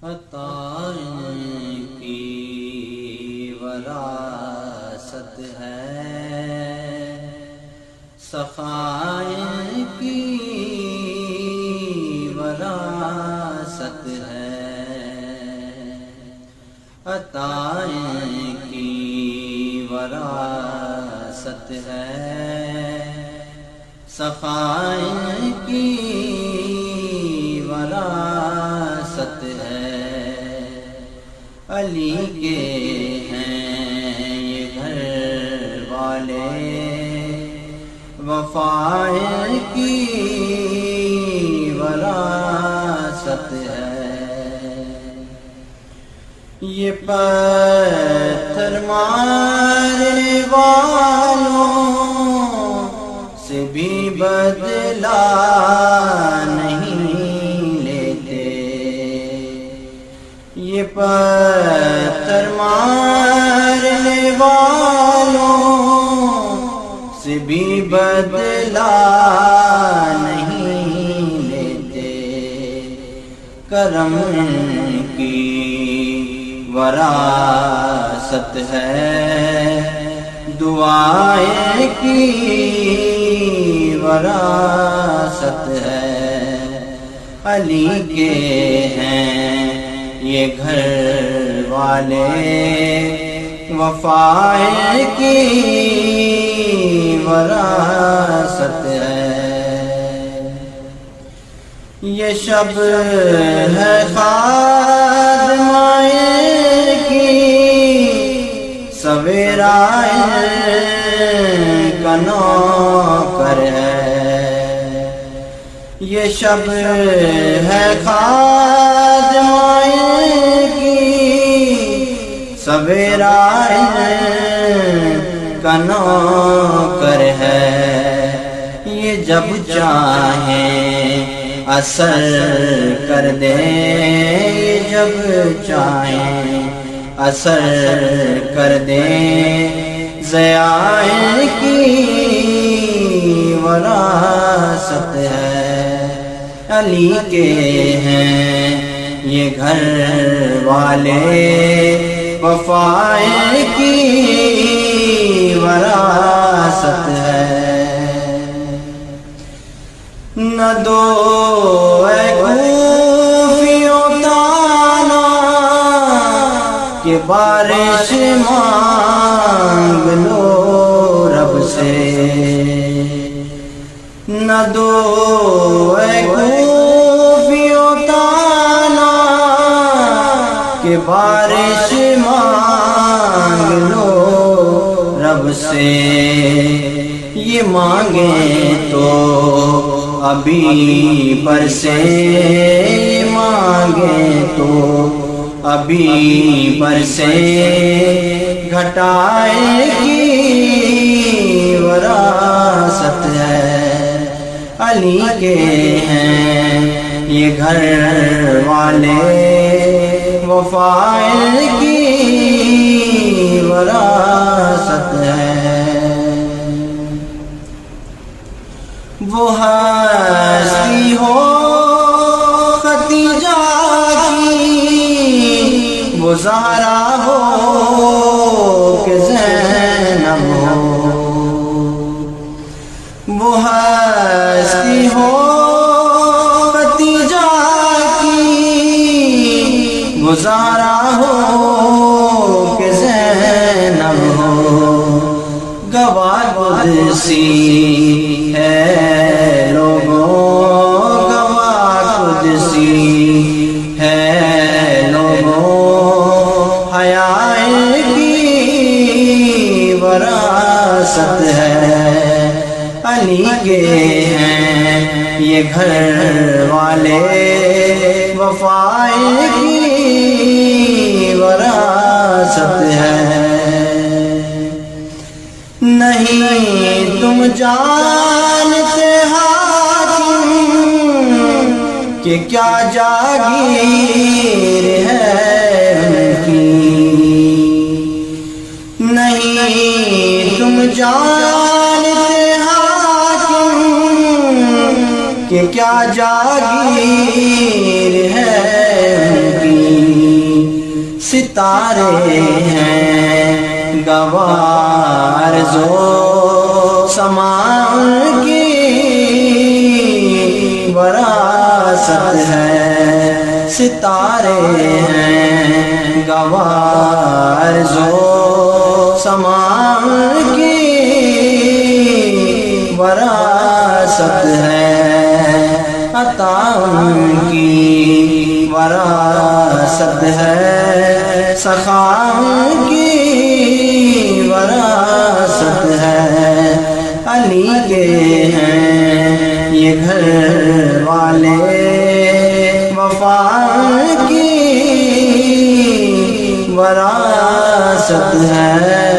عطا کی وراثت ہے، سخائی کی وراثت ہے، عطا کی وراثت ہے، سخائی کی وراثت ہے۔ علی کے ہیں یہ گھر والے، وفا کی وراثت ہے۔ یہ پتھر مارنے والوں سے بھی بدلہ نہیں لیتے، یہ پتھر مارنے والوں سے بھی بدلہ نہیں لیتے، کرم کی وراثت ہے، دعائیں کی وراثت ہے۔ علی کے ہیں یہ گھر والے، وفا کی وراثت ہے۔ یہ شب ہے خادمائے کی، سویرا کا نوکر ہے۔ یہ شب ہے خادمائے کی، سویرا کا نوکر ہے۔ یہ جب چاہیں اثر کر دیں، جب چاہیں اثر کر دیں، ضیاء کی وراثت ہے۔ علی کے ہیں یہ گھر والے، وفا کی وراثت ہے۔ نہ دو اے کوفیوں تانا کہ بارش مانگ لو رب سے، نہ دو اے کوفیوں تانا کہ بارش مانگ لو رب سے۔ یہ مانگیں تو ابھی برسے، مانگیں تو ابھی برسے، گھٹائے کی وراثت ہے۔ علی کے ہیں یہ گھر والے، وفا کی وراثت ہے۔ وہ ہستی ہو ختیجہ کی، وہ زہرا ہو کہ زینب ہو، وہ ہستی ہو ختیجہ کی، وہ زہرا ہو کہ زینب ہو، گواہ قدسی ہے لوگوں، گواہ قدسی ہے لوگوں، حیا کی وراثت ہے۔ علی کے ہیں یہ گھر والے، وفا کی وراثت ہے۔ نہیں تم جانتے حاکم کہ کیا جاگیر ہے ان کی، نہیں تم جانتے حاکم کہ کیا جاگیر ہے ان کی، ستارے ہیں گوار زو سمان کی وراثت ہے، ستارے ہیں گوار زو سمان کی وراثت ہے، عطا ان کی وراثت ہے، سخا کی وراثت ہے، علی کے ہیں یہ گھر والے، وفا کی وراثت ہے۔